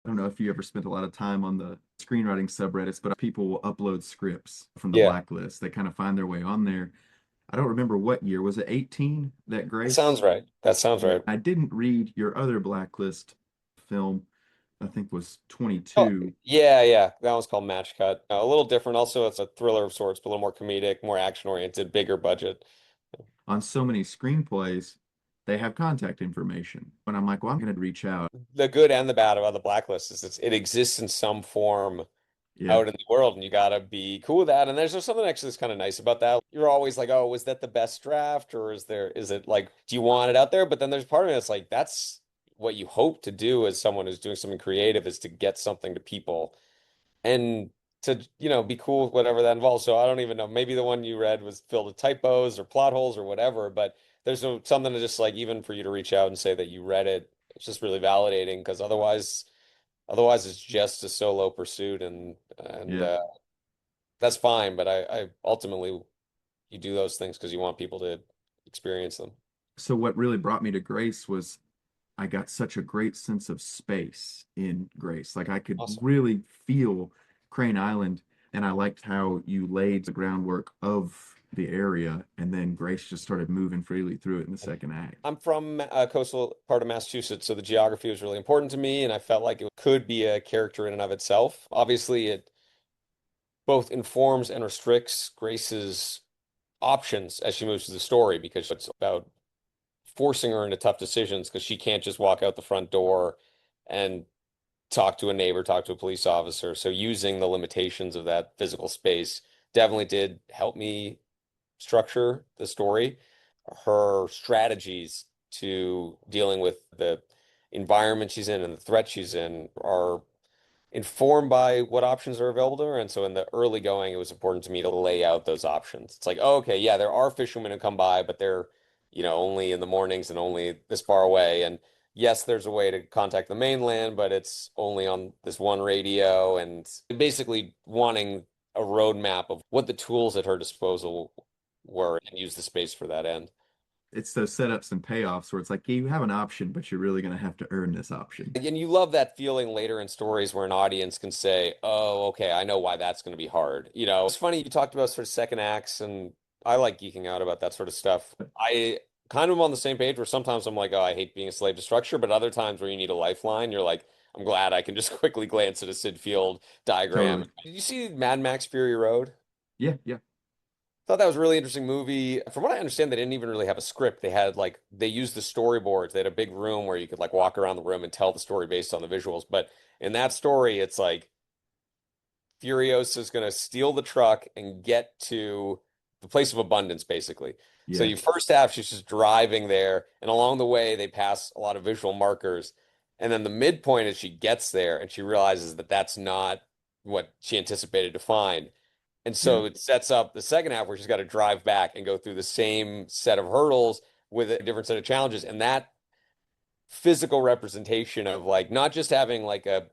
I don't know if you ever spent a lot of time on the screenwriting subreddits, but people will upload scripts from the Yeah, blacklist. They kind of find their way on there. I don't remember what year. Was it 18 that that sounds Grace? right. That sounds Yeah. right. I didn't read your other blacklist film, I think was Oh, 22 yeah, yeah. That one's called Match Cut. A little different. Also, it's a thriller of sorts, but a little more comedic, more action oriented, bigger budget. on so many screenplays. They have contact information. And I'm like, well, I'm going to reach out. The good and the bad about the blacklist is it exists in some form Yeah. out in the world, and you gotta be cool with that. And there's just something actually that's kind of nice about that. You're always like, oh, was that the best draft, or is it like, do you want it out there? But then there's part of it that's like, that's what you hope to do as someone who's doing something creative is to get something to people and to, be cool with whatever that involves. So I don't even know. Maybe the one you read was filled with typos or plot holes or whatever, but there's something to just like even for you to reach out and say that you read it, it's just really validating because otherwise it's just a solo pursuit and Yeah. that's fine. But I ultimately you do those things because you want people to experience them. So what really brought me to Grace was I got such a great sense of space in Grace. Like I could Awesome. really feel Crane Island, and I liked how you laid the groundwork of the area, and then Grace just started moving freely through it in the second act. I'm from a coastal part of Massachusetts, so the geography was really important to me, and I felt like it could be a character in and of itself. Obviously, it both informs and restricts Grace's options as she moves through the story because it's about forcing her into tough decisions because she can't just walk out the front door and talk to a neighbor, talk to a police officer. So using the limitations of that physical space definitely did help me structure the story. Her strategies to dealing with the environment she's in and the threat she's in are informed by what options are available to her. And so in the early going, it was important to me to lay out those options. It's like, oh, okay, yeah, there are fishermen who come by, but they're, only in the mornings and only this far away. And yes, there's a way to contact the mainland, but it's only on this one radio. And basically wanting a roadmap of what the tools at her disposal were and use the space for that end. It's those setups and payoffs where it's like, yeah, you have an option, but you're really going to have to earn this option. And you love that feeling later in stories where an audience can say, "Oh, okay, I know why that's going to be hard." It's funny you talked about sort of second acts, and I like geeking out about that sort of stuff. I kind of am on the same page where sometimes I'm like, "Oh, I hate being a slave to structure," but other times where you need a lifeline, you're like, "I'm glad I can just quickly glance at a Sid Field diagram." Totally. Did you see Mad Max Fury Road? Yeah, yeah, Thought that was a really interesting movie. From what I understand, they didn't even really have a script. They used the storyboards. They had a big room where you could like walk around the room and tell the story based on the visuals. But in that story, it's like Furiosa is going to steal the truck and get to the place of abundance, basically. So yeah, you first half, she's just driving there, and along the way, they pass a lot of visual markers. And then the midpoint is she gets there and she realizes that that's not what she anticipated to find. And yeah, so it sets up the second half where she's got to drive back and go through the same set of hurdles with a different set of challenges. And that physical representation of like not just having like if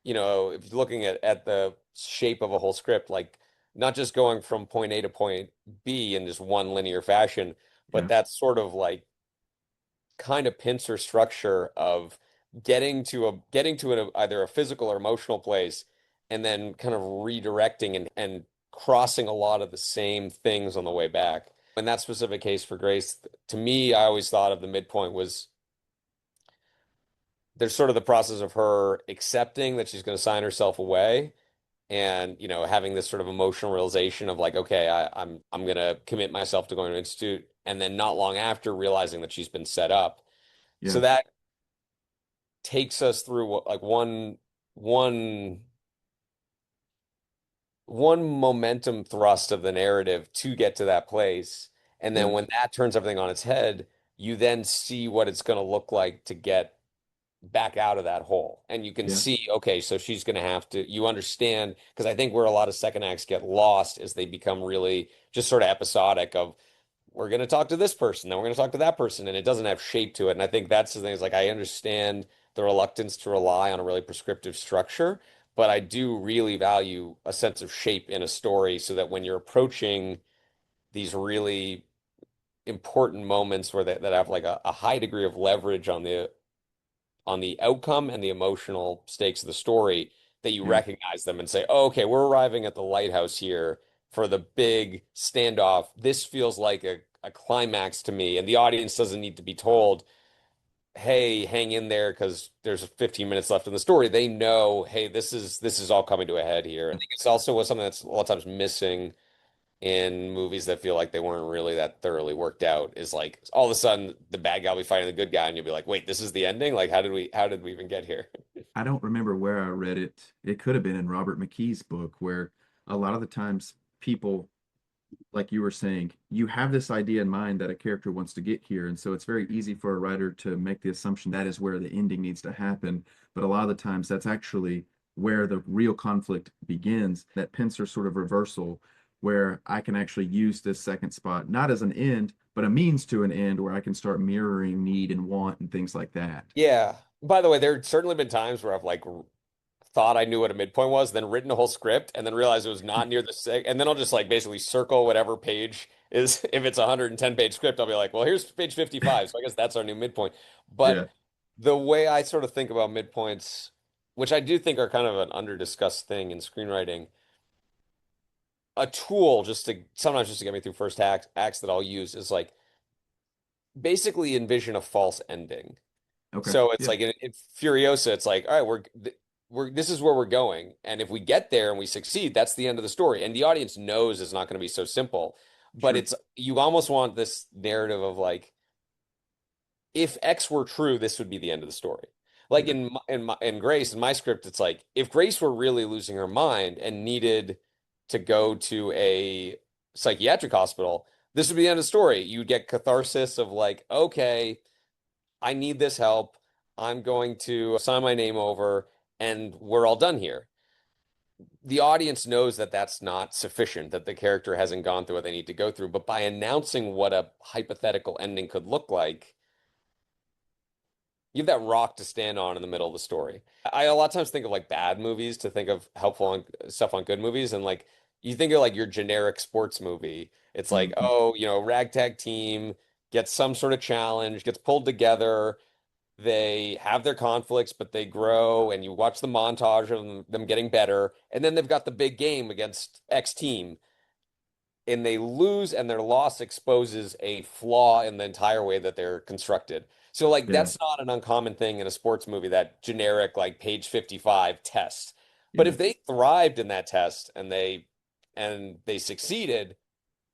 you're looking at the shape of a whole script, like not just going from point A to point B in just one linear fashion, but yeah, that sort of like kind of pincer structure of getting to either a physical or emotional place and then kind of redirecting and crossing a lot of the same things on the way back. In that specific case for Grace, to me, I always thought of the midpoint was there's sort of the process of her accepting that she's going to sign herself away and having this sort of emotional realization of like, okay, I'm gonna commit myself to going to institute, and then not long after realizing that she's been set up. So yeah, that takes us through like one one momentum thrust of the narrative to get to that place. And then yeah, when that turns everything on its head, you then see what it's going to look like to get back out of that hole. And you can yeah, see, okay, so she's going to have to, you understand, because I think where a lot of second acts get lost is they become really just sort of episodic of, we're going to talk to this person, then we're going to talk to that person, and it doesn't have shape to it. And I think that's the thing is like, I understand the reluctance to rely on a really prescriptive structure, but I do really value a sense of shape in a story so that when you're approaching these really important moments that have like a high degree of leverage on the on the outcome and the emotional stakes of the story that you Yeah. recognize them and say, oh, okay, we're arriving at the lighthouse here for the big standoff. This feels like a climax to me, and the audience doesn't need to be told, hey, hang in there because there's 15 minutes left in the story. They know, hey, this is all coming to a head here. I think it's also was something that's a lot of times missing in movies that feel like they weren't really that thoroughly worked out is like all of a sudden the bad guy will be fighting the good guy and you'll be like, wait, this is the ending? Like how did we even get here? I don't remember where I read it. It could have been in Robert McKee's book, where a lot of the times people, like you were saying, you have this idea in mind that a character wants to get here. And so it's very easy for a writer to make the assumption that is where the ending needs to happen. But a lot of the times that's actually where the real conflict begins, that pincer sort of reversal, where I can actually use this second spot, not as an end, but a means to an end where I can start mirroring need and want and things like that. Yeah. By the way, there have certainly been times where I've like thought I knew what a midpoint was, then written a whole script, and then realized it was not near the seg, and then I'll just like basically circle whatever page is. If it's a 110-page script, I'll be like, well, here's page 55, so I guess that's our new midpoint. Yeah. But the way I sort of think about midpoints, which I do think are kind of an under-discussed thing in screenwriting, a tool just to sometimes just to get me through first acts that I'll use is like basically envision a false ending. Okay. So it's Yeah. like in Furiosa, it's like, all right, we're this is where we're going, and if we get there and we succeed, that's the end of the story. And the audience knows it's not going to be so simple, but Sure. it's you almost want this narrative of like, if X were true, this would be the end of the story. Like Yeah. in Grace, in my script, it's like if Grace were really losing her mind and needed to go to a psychiatric hospital, this would be the end of the story. You'd get catharsis of like, okay, I need this help. I'm going to sign my name over and we're all done here. The audience knows that that's not sufficient, that the character hasn't gone through what they need to go through. But by announcing what a hypothetical ending could look like, you have that rock to stand on in the middle of the story. I a lot of times think of like bad movies to think of helpful on, stuff on good movies. And like you think of like your generic sports movie. It's like, Hmm. oh, ragtag team gets some sort of challenge, gets pulled together. They have their conflicts, but they grow, and you watch the montage of them getting better. And then they've got the big game against X team, and they lose, and their loss exposes a flaw in the entire way that they're constructed. So, like, Yeah. that's not an uncommon thing in a sports movie, that generic, like, page 55 test. But Yeah. if they thrived in that test and they succeeded,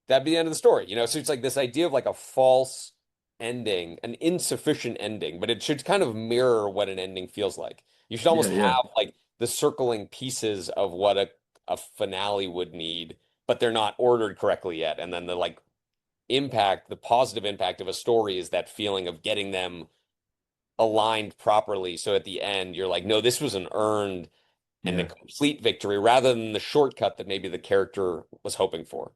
that'd be the end of the story, So it's like this idea of like a false ending, an insufficient ending, but it should kind of mirror what an ending feels like. You should Yeah. almost Yeah. have like the circling pieces of what a finale would need, but they're not ordered correctly yet. And then the like impact, the positive impact of a story is that feeling of getting them aligned properly. So at the end, you're like, no, this was an earned and a Yeah. complete victory rather than the shortcut that maybe the character was hoping for.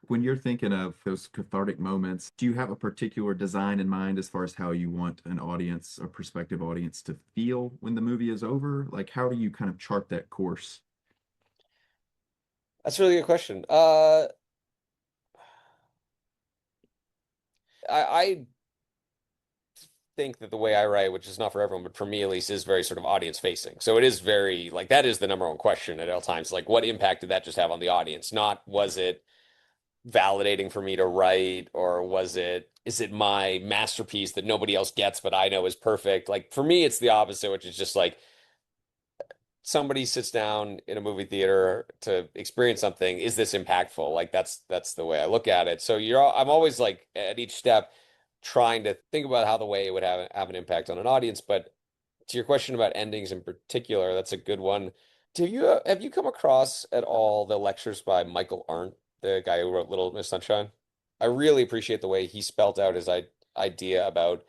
When you're thinking of those cathartic moments, do you have a particular design in mind as far as how you want an audience or prospective audience to feel when the movie is over? Like, how do you kind of chart that course? That's a really good question. I think that the way I write, which is not for everyone, but for me at least, is very sort of audience facing. So it is very like that is the number one question at all times. Like, what impact did that just have on the audience? Not was it validating for me to write, or is it my masterpiece that nobody else gets, but I know is perfect? Like for me, it's the opposite, which is just like somebody sits down in a movie theater to experience something, is this impactful? Like that's the way I look at it. So I'm always like at each step trying to think about how the way it would have an impact on an audience. But to your question about endings in particular, that's a good one. Have you come across at all the lectures by Michael Arndt, the guy who wrote Little Miss Sunshine? I really appreciate the way he spelt out his idea about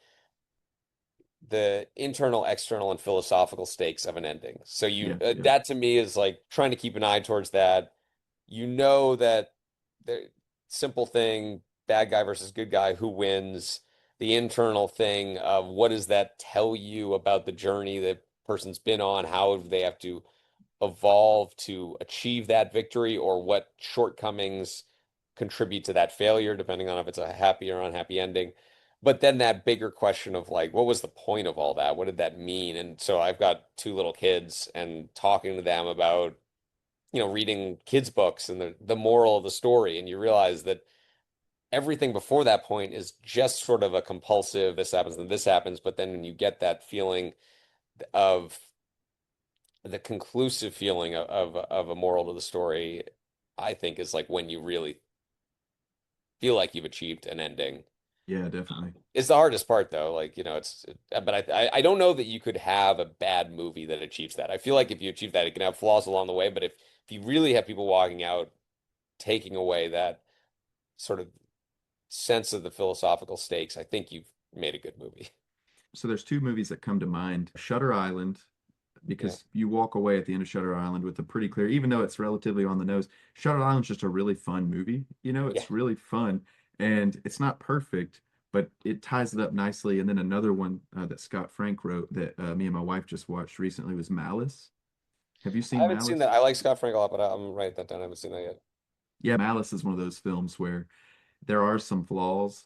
the internal, external, and philosophical stakes of an ending. So Yeah, yeah, that to me is like trying to keep an eye towards that. You know that the simple thing, bad guy versus good guy, who wins, the internal thing of what does that tell you about the journey that person's been on? How do they have to evolve to achieve that victory, or what shortcomings contribute to that failure, depending on if it's a happy or unhappy ending. But then that bigger question of like, what was the point of all that? What did that mean? And so I've got two little kids and talking to them about, reading kids' books and the moral of the story. And you realize that everything before that point is just sort of a compulsive, this happens and this happens. But then when you get that feeling of the conclusive feeling of a moral to the story, I think is like when you really feel like you've achieved an ending. Yeah, definitely. It's the hardest part though. Like, but I don't know that you could have a bad movie that achieves that. I feel like if you achieve that, it can have flaws along the way, but if you really have people walking out taking away that sort of sense of the philosophical stakes, I think you've made a good movie. So there's two movies that come to mind. Shutter Island, Yeah. because you walk away at the end of Shutter Island with a pretty clear, even though it's relatively on the nose, Shutter Island's just a really fun movie. Yeah. It's really fun and it's not perfect, but it ties it up nicely. And then another one that Scott Frank wrote that me and my wife just watched recently was Malice. Have you I seen haven't seen that. Malice? I like Scott Frank a lot, but I'm writing that down. I haven't seen that yet. Yeah, Malice is one of those films where there are some flaws,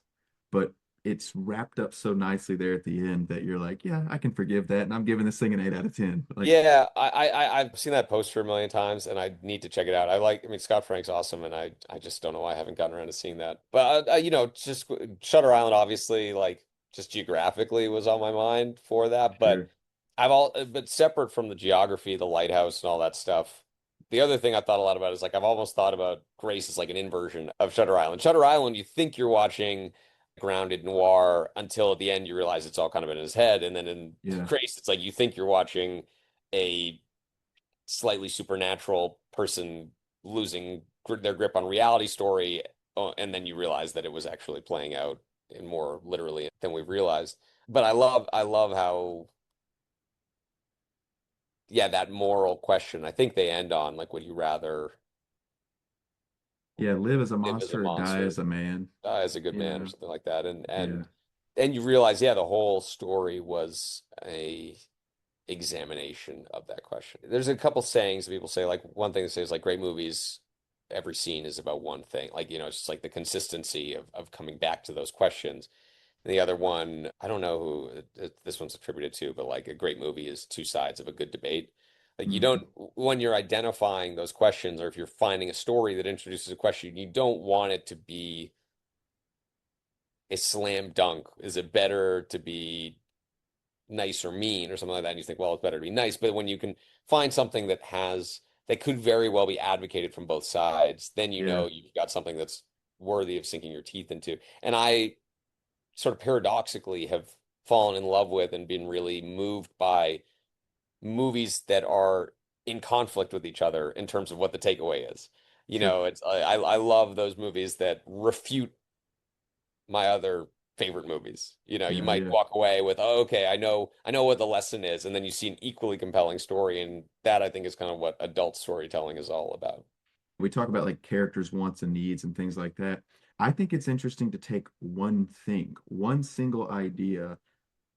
but it's wrapped up so nicely there at the end that you're like, yeah, I can forgive that. And I'm giving this thing an 8 out of 10. Like, Yeah, I've seen that poster a million times, and I need to check it out. I mean, Scott Frank's awesome, and I just don't know why I haven't gotten around to seeing that. But just Shutter Island, obviously, like just geographically was on my mind for that. But sure. but separate from the geography, the lighthouse, and all that stuff. The other thing I thought a lot about is like I've almost thought about Grace as like an inversion of Shutter Island. Shutter Island, you think you're watching grounded noir until at the end you realize it's all kind of in his head, and then in Yeah. Grace, it's like you think you're watching a slightly supernatural person losing their grip on reality story, and then you realize that it was actually playing out in more literally than we've realized. But I love how, yeah, that moral question. I think they end on like, would you rather Yeah. Live as a live as a monster or die monster, as a man, die as a good you man, or know? something like that? And Yeah. and you realize, yeah, the whole story was a examination of that question. There's a couple sayings that people say, like one thing they say is like great movies, every scene is about one thing. Like, it's just like the consistency of coming back to those questions. And the other one, I don't know who this one's attributed to, but like a great movie is two sides of a good debate. Like you Mhm. don't, when you're identifying those questions, or if you're finding a story that introduces a question, you don't want it to be a slam dunk. Is it better to be nice or mean or something like that, and you think, well, it's better to be nice. But when you can find something that could very well be advocated from both sides, then Yeah. you've got something that's worthy of sinking your teeth into. And I sort of paradoxically have fallen in love with and been really moved by movies that are in conflict with each other in terms of what the takeaway is. Sure. It's I love those movies that refute my other favorite movies. You Yeah. might Yeah. walk away with, oh, okay, I know what the lesson is, and then you see an equally compelling story, and that I think is kind of what adult storytelling is all about. We talk about like characters' wants and needs and things like that. I think it's interesting to take one thing, one single idea,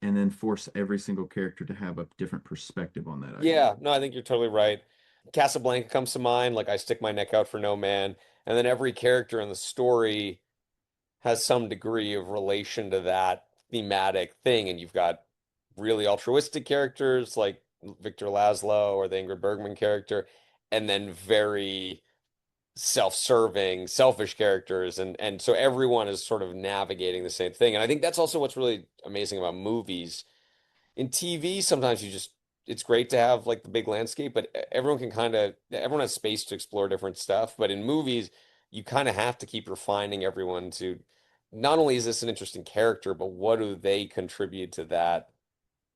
and then force every single character to have a different perspective on that idea. Yeah, no, I think you're totally right. Casablanca comes to mind, like I stick my neck out for no man, and then every character in the story has some degree of relation to that thematic thing, and you've got really altruistic characters like Victor Laszlo or the Ingrid Bergman character, and then very self-serving, selfish characters, and so everyone is sort of navigating the same thing. And I think that's also what's really amazing about movies. In TV, sometimes it's great to have like the big landscape, but everyone has space to explore different stuff. But in movies, you kind of have to keep refining everyone to not only is this an interesting character, but what do they contribute to that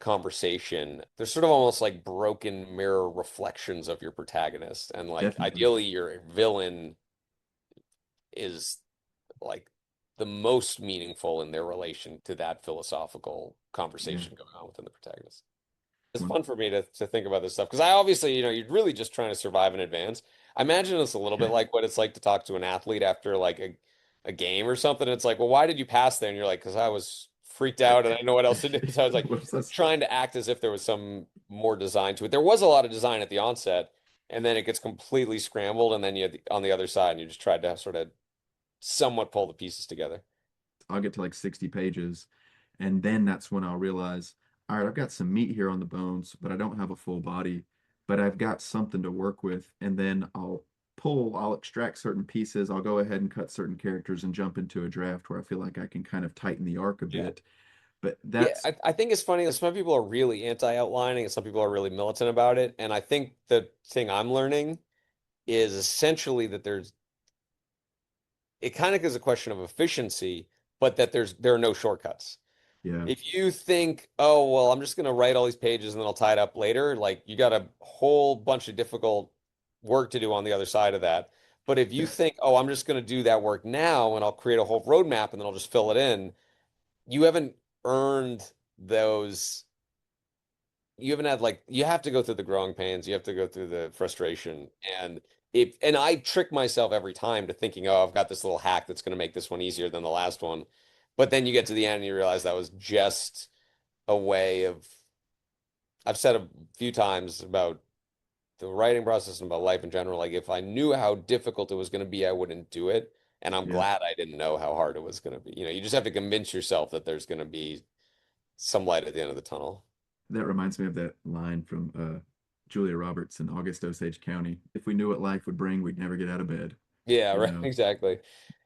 conversation? They're sort of almost like broken mirror reflections of your protagonist. And like Definitely. ideally your villain is like the most meaningful in their relation to that philosophical Yeah. conversation going on within the protagonist. It's One. fun for me to think about this stuff because I obviously, you're really just trying to survive in advance. I imagine it's a little bit like what it's like to talk to an athlete after like a game or something. It's like, well, why did you pass there? And you're like, because I was freaked out and I didn't know what else to do. So I was like What's that? trying to act as if there was some more design to it. There was a lot of design at the onset, and then it gets completely scrambled, and then on the other side, and you just tried to sort of somewhat pull the pieces together. I'll get to like 60 pages, and then that's when I'll realize, all right, I've got some meat here on the bones, but I don't have a full body, but I've got something to work with. And then I'll extract certain pieces. I'll go ahead and cut certain characters and jump into a draft where I feel like I can kind of tighten the arc a Yeah. bit. But Yeah, that's, I think it's funny that some people are really anti-outlining and some people are really militant about it. And I think the thing I'm learning is essentially that it kind of is a question of efficiency, but that there are no shortcuts. yeah, If you think, oh, well, I'm just going to write all these pages and then I'll tie it up later, like you got a whole bunch of difficult work to do on the other side of that. But if you yeah, think, oh, I'm just going to do that work now and I'll create a whole roadmap and then I'll just fill it in, you haven't earned those. You haven't had like you have to go through the growing pains, you have to go through the frustration, and I trick myself every time to thinking, oh, I've got this little hack that's going to make this one easier than the last one. But then you get to the end and you realize that was just a way of I've said a few times about the writing process and about life in general. Like if I knew how difficult it was going to be, I wouldn't do it. And I'm yeah. glad I didn't know how hard it was going to be. You just have to convince yourself that there's going to be some light at the end of the tunnel. That reminds me of that line from Julia Roberts in August Osage County. If we knew what life would bring, we'd never get out of bed. Yeah, You right. know, Exactly.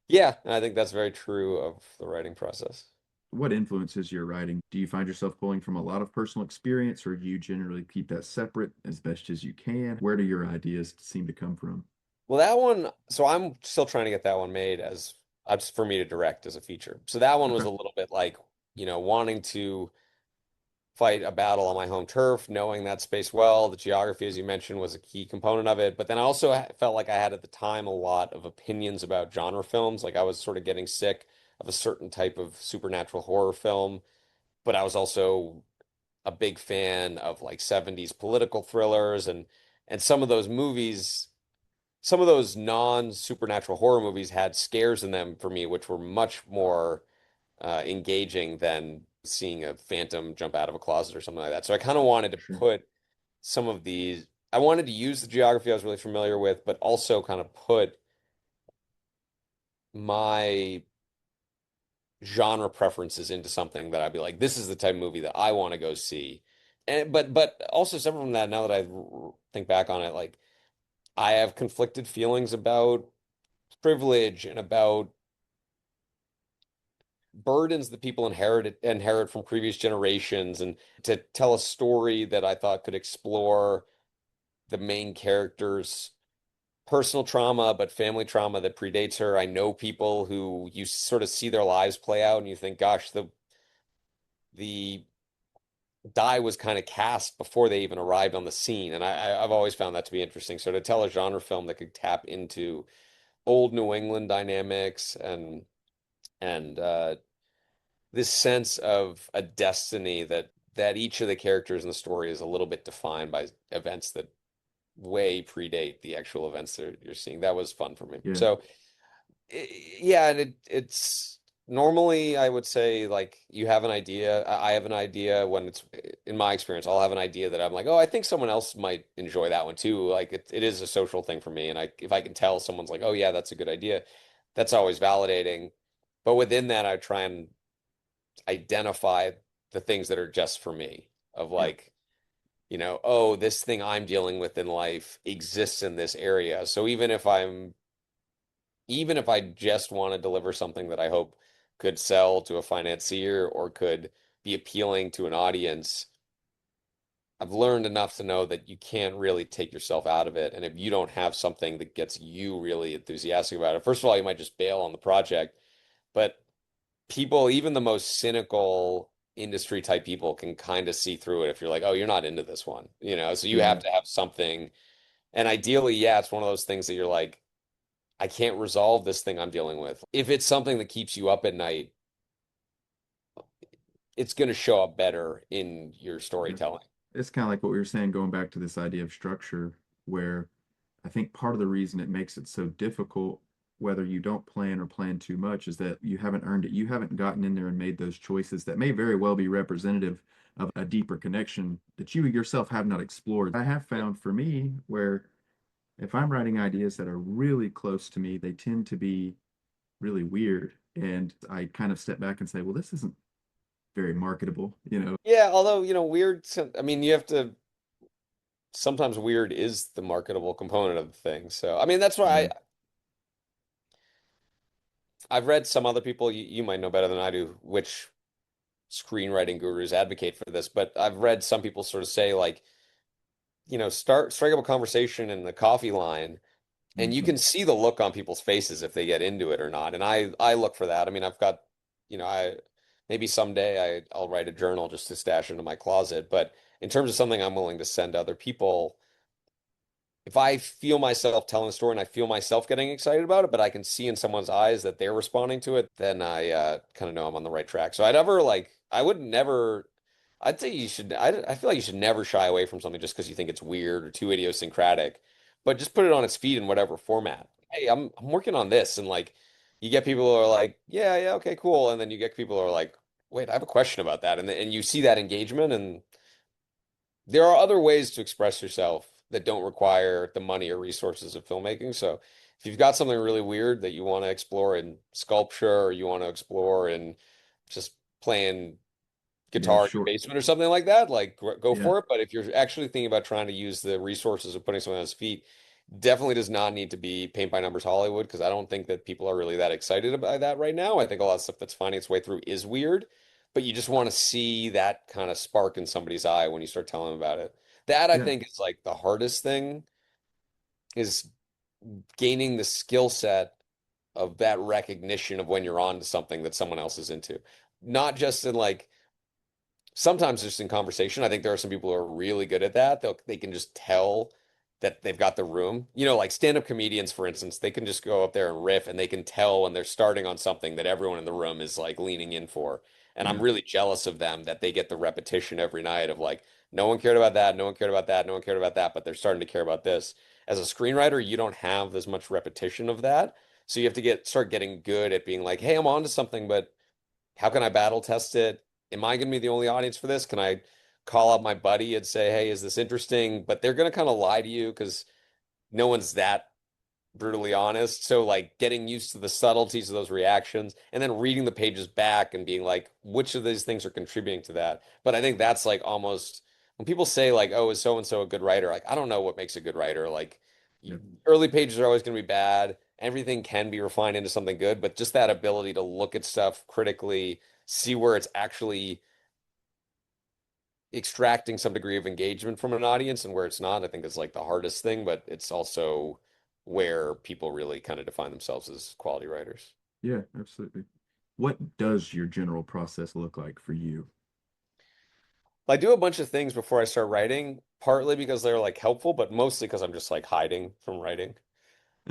Yeah, and I think that's very true of the writing process. what influences your writing? Do you find yourself pulling from a lot of personal experience, or do you generally keep that separate as best as you can? Where do your ideas seem to come from? Well, that one, so I'm still trying to get that one made as for me to direct as a feature. So that one was Okay, a little bit like, wanting to fight a battle on my home turf, knowing that space well. The geography, as you mentioned, was a key component of it. But then I also felt like I had at the time a lot of opinions about genre films. Like I was sort of getting sick of a certain type of supernatural horror film, but I was also a big fan of like 70s political thrillers and some of those movies, some of those non-supernatural horror movies had scares in them for me, which were much more engaging than seeing a phantom jump out of a closet or something like that. So I kind of wanted to sure. put some of these, I wanted to use the geography I was really familiar with, but also kind of put my genre preferences into something that I'd be like, this is the type of movie that I want to go see. And but also separate from that, now that think back on it, like I have conflicted feelings about privilege and about burdens that people inherit from previous generations, and to tell a story that I thought could explore the main character's personal trauma, but family trauma that predates her. I know people who you sort of see their lives play out and you think, gosh, the die was kind of cast before they even arrived on the scene. And I've always found that to be interesting. So to tell a genre film that could tap into old New England dynamics and this sense of a destiny that each of the characters in the story is a little bit defined by events that way predate the actual events that you're seeing. That was fun for me. Yeah, So yeah, and it's normally I would say like you have an idea. I have an idea when it's in my experience, I'll have an idea that I'm like, oh, I think someone else might enjoy that one too. Like it is a social thing for me, and if I can tell someone's like, oh yeah, that's a good idea, that's always validating. But within that, I try and identify the things that are just for me. Of yeah, like, oh, this thing I'm dealing with in life exists in this area. So even if I just want to deliver something that I hope could sell to a financier or could be appealing to an audience, I've learned enough to know that you can't really take yourself out of it. And if you don't have something that gets you really enthusiastic about it, first of all, you might just bail on the project. But people, even the most cynical industry type people, can kind of see through it if you're like, oh, you're not into this one, so you yeah. have to have something. And ideally, yeah, it's one of those things that you're like, I can't resolve this thing I'm dealing with. If it's something that keeps you up at night, it's going to show up better in your Yeah. storytelling. It's kind of like what we were saying, going back to this idea of structure, where I think part of the reason it makes it so difficult, whether you don't plan or plan too much, is that you haven't earned it. You haven't gotten in there and made those choices that may very well be representative of a deeper connection that you yourself have not explored. I have Yeah. found for me where if I'm writing ideas that are really close to me, they tend to be really weird. And I kind of step back and say, well, this isn't very marketable, you know? Yeah, although, weird, I mean, you have to sometimes weird is the marketable component of the thing. So, I mean, that's why Yeah. I've read some other people, you might know better than I do, which screenwriting gurus advocate for this, but I've read some people sort of say like, strike up a conversation in the coffee line and you Hmm. can see the look on people's faces if they get into it or not. And I look for that. I mean, I've got, I maybe someday I'll write a journal just to stash into my closet, but in terms of something I'm willing to send to other people, if I feel myself telling a story and I feel myself getting excited about it, but I can see in someone's eyes that they're responding to it, then I kind of know I'm on the right track. So I would never, I'd say I feel like you should never shy away from something just because you think it's weird or too idiosyncratic, but just put it on its feet in whatever format. Hey, I'm working on this, and like, you get people who are like, yeah, yeah, okay, cool, and then you get people who are like, wait, I have a question about that, and you see that engagement, and there are other ways to express yourself that don't require the money or resources of filmmaking. So if you've got something really weird that you want to explore in sculpture or you want to explore in just playing Yeah, guitar in your sure. basement or something like that, like go Yeah. for it. But if you're actually thinking about trying to use the resources of putting something on his feet, definitely does not need to be paint by numbers Hollywood because I don't think that people are really that excited about that right now. I think a lot of stuff that's finding its way through is weird, but you just want to see that kind of spark in somebody's eye when you start telling them about it. That I Yeah. think is like the hardest thing is gaining the skill set of that recognition of when you're on to something that someone else is into. Not just in like sometimes just in conversation. I think there are some people who are really good at that. They can just tell that they've got the room. Like stand-up comedians, for instance, they can just go up there and riff and they can tell when they're starting on something that everyone in the room is like leaning in for. And I'm Yeah. really jealous of them that they get the repetition every night of like, no one cared about that, no one cared about that, no one cared about that, but they're starting to care about this. As a screenwriter, you don't have as much repetition of that. So you have to start getting good at being like, hey, I'm on to something, but how can I battle test it? Am I going to be the only audience for this? Can I call up my buddy and say, hey, is this interesting? But they're going to kind of lie to you because no one's that brutally honest. So, like, getting used to the subtleties of those reactions and then reading the pages back and being like, which of these things are contributing to that? But I think that's like almost when people say, like, oh, is so and so a good writer? Like, I don't know what makes a good writer. Like, Yeah. early pages are always going to be bad. Everything can be refined into something good, but just that ability to look at stuff critically, see where it's actually extracting some degree of engagement from an audience and where it's not, I think is like the hardest thing, but it's also where people really kind of define themselves as quality writers. Yeah, absolutely. What does your general process look like for you? I do a bunch of things before I start writing, partly because they're like helpful, but mostly because I'm just like hiding from writing.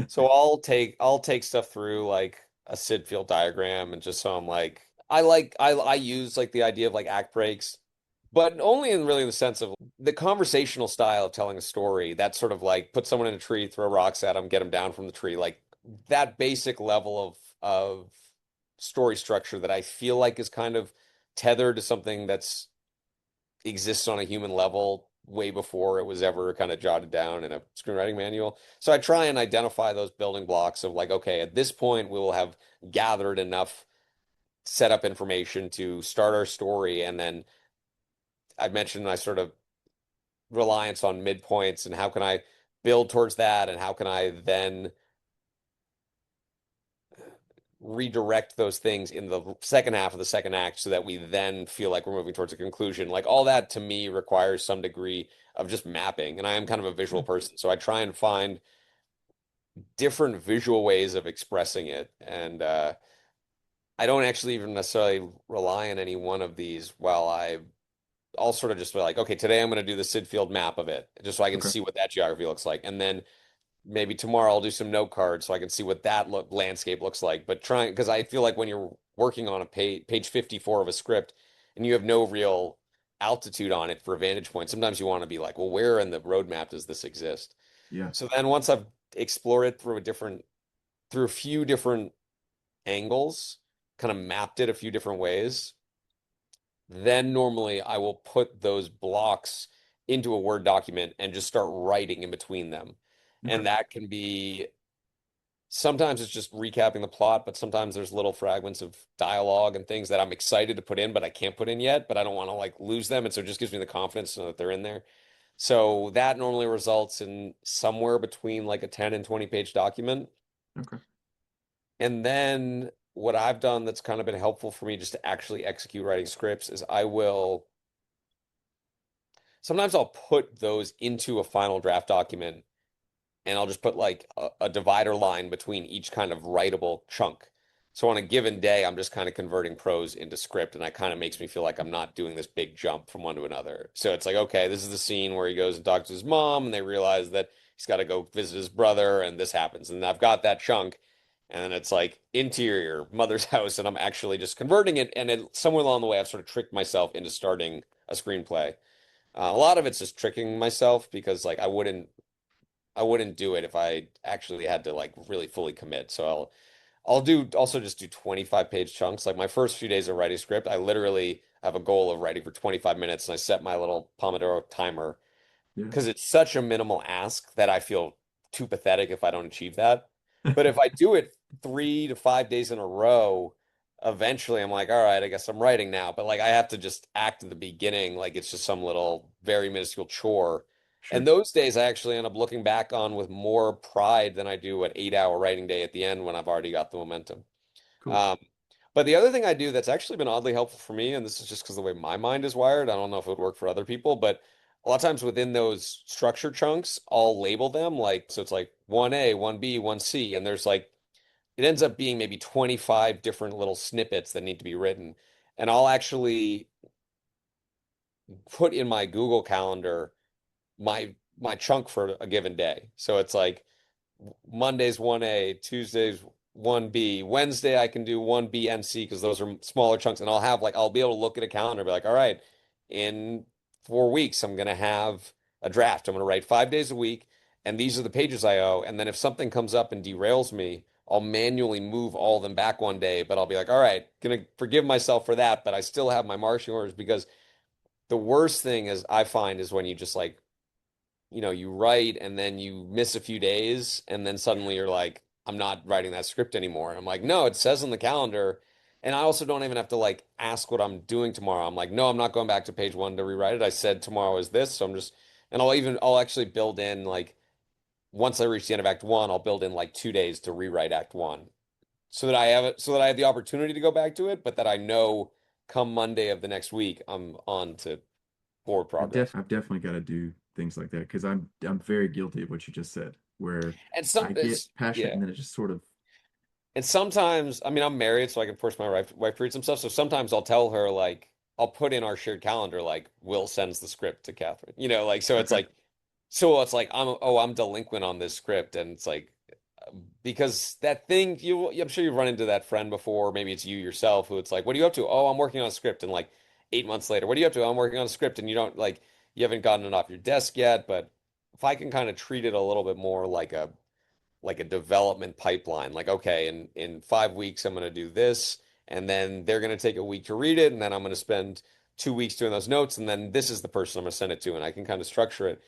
So I'll take stuff through like a Sid field diagram and just so I'm like I use like the idea of like act breaks, but only in really the sense of the conversational style of telling a story. That sort of like put someone in a tree, throw rocks at them, get them down from the tree, like that basic level of story structure that I feel like is kind of tethered to something that's exists on a human level way before it was ever kind of jotted down in a screenwriting manual. So I try and identify those building blocks of like, okay, at this point we will have gathered enough setup information to start our story. And then I mentioned I sort of reliance on midpoints and how can I build towards that and how can I then redirect those things in the second half of the second act so that we then feel like we're moving towards a conclusion. Like all that to me requires some degree of just mapping. And I am kind of a visual person. So I try and find different visual ways of expressing it. And I don't actually even necessarily rely on any one of these while I'll sort of just be like, okay, today I'm going to do the Sid Field map of it just so I can Okay. see what that geography looks like. And then maybe tomorrow I'll do some note cards so I can see what that landscape looks like. But trying, because I feel like when you're working on a page 54 of a script and you have no real altitude on it for a vantage point, sometimes you want to be like, well, where in the roadmap does this exist? Yeah. So then once I've explored it through a few different angles, kind of mapped it a few different ways, then normally I will put those blocks into a Word document and just start writing in between them. Okay. And that can be sometimes it's just recapping the plot, but sometimes there's little fragments of dialogue and things that I'm excited to put in, but I can't put in yet, but I don't want to like lose them. And so it just gives me the confidence to know that they're in there. So that normally results in somewhere between like a 10 and 20 page document. Okay. And then what I've done that's kind of been helpful for me just to actually execute writing scripts is I will sometimes I'll put those into a final draft document and I'll just put like a divider line between each kind of writable chunk. So on a given day, I'm just kind of converting prose into script, and that kind of makes me feel like I'm not doing this big jump from one to another. So it's like, okay, this is the scene where he goes and talks to his mom, and they realize that he's got to go visit his brother, and this happens. And I've got that chunk, and then it's like interior, mother's house, and I'm actually just converting it. And somewhere along the way, I've sort of tricked myself into starting a screenplay. A lot of it's just tricking myself because like I wouldn't do it if I actually had to like really fully commit. So I'll do also just do 25-page chunks. Like my first few days of writing script, I literally have a goal of writing for 25 minutes and I set my little Pomodoro timer Yeah. because it's such a minimal ask that I feel too pathetic if I don't achieve that. But if I do it 3 to 5 days in a row, eventually I'm like, all right, I guess I'm writing now. But like I have to just act at the beginning like it's just some little very minuscule chore. And Sure. those days I actually end up looking back on with more pride than I do an 8 hour writing day at the end when I've already got the momentum. Cool. Um, but the other thing I do that's actually been oddly helpful for me, and this is just because the way my mind is wired, I don't know if it would work for other people, but a lot of times within those structure chunks, I'll label them like, so it's like 1A, 1B, 1C, and there's like, it ends up being maybe 25 different little snippets that need to be written. And I'll actually put in my Google Calendar my chunk for a given day. So it's like Monday's 1A, Tuesday's 1B, Wednesday I can do 1B and C because those are smaller chunks. And I'll have like, I'll be able to look at a calendar and be like, all right, in 4 weeks, I'm going to have a draft. I'm going to write 5 days a week. And these are the pages I owe. And then if something comes up and derails me, I'll manually move all of them back one day. But I'll be like, all right, going to forgive myself for that. But I still have my marching orders because the worst thing is I find is when you just like you write and then you miss a few days and then suddenly you're like, I'm not writing that script anymore. And I'm like, no, it says on the calendar. And I also don't even have to like ask what I'm doing tomorrow. I'm like, no, I'm not going back to page one to rewrite it. I said tomorrow is this. So I'm just, and I'll actually build in like, once I reach the end of Act One, I'll build in like 2 days to rewrite Act One so that I have it, so that I have the opportunity to go back to it, but that I know come Monday of the next week, I'm on to forward progress. I've definitely got to do things like that because I'm very guilty of what you just said, where And I get passionate yeah. and then it just sort of And sometimes, I mean, I'm married, so I can force my wife to read some stuff. So sometimes I'll tell her, like, I'll put in our shared calendar, like, Will sends the script to Catherine. Like, okay. so it's like, I'm delinquent on this script. And it's like, because that thing, I'm sure you've run into that friend before. Maybe it's you yourself who it's like, what are you up to? Oh, I'm working on a script. And like 8 months later, what are you up to? I'm working on a script. And you don't like, you haven't gotten it off your desk yet. But if I can kind of treat it a little bit more like a development pipeline. Like, okay, in 5 weeks, I'm going to do this, and then they're going to take a week to read it, and then I'm going to spend 2 weeks doing those notes, and then this is the person I'm going to send it to, and I can kind of structure it.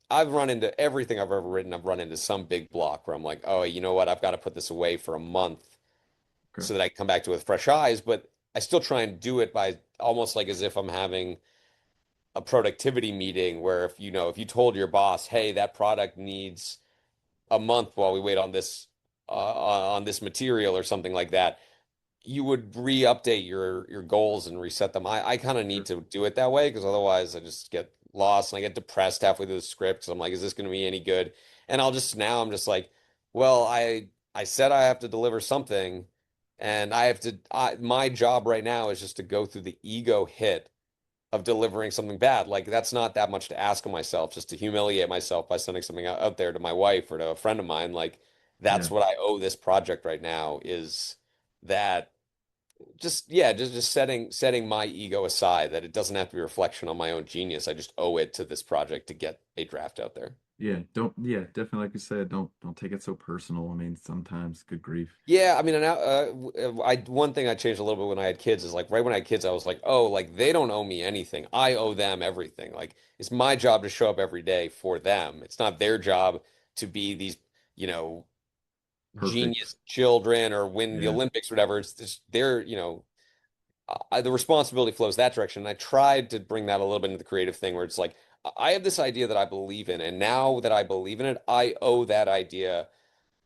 I've run into everything I've ever written. I've run into some big block where I'm like, oh, you know what? I've got to put this away for a month Okay. so that I can come back to it with fresh eyes. But I still try and do it by almost like as if I'm having a productivity meeting where if you told your boss, hey, that product needs a month while we wait on this material or something like that, you would re-update your goals and reset them. I kind of need Sure. to do it that way because otherwise I just get lost and I get depressed halfway through the script because I'm like, is this going to be any good? And I'm just like, well, I said I have to deliver something, and my job right now is just to go through the ego hit of delivering something bad. Like that's not that much to ask of myself, just to humiliate myself by sending something out there to my wife or to a friend of mine. Like Yeah. that's what I owe this project right now is that just yeah, just setting my ego aside that it doesn't have to be a reflection on my own genius. I just owe it to this project to get a draft out there. Yeah. Don't yeah, definitely like you said, don't take it so personal. I mean, sometimes good grief. Yeah, I mean, and now, I one thing I changed a little bit when I had kids is like right when I had kids, I was like, oh, like they don't owe me anything. I owe them everything. Like it's my job to show up every day for them. It's not their job to be these, you know, Perfect. genius children or win the Yeah. Olympics or whatever. It's just they're, the responsibility flows that direction. And I tried to bring that a little bit into the creative thing where it's like, I have this idea that I believe in, and now that I believe in it, I owe that idea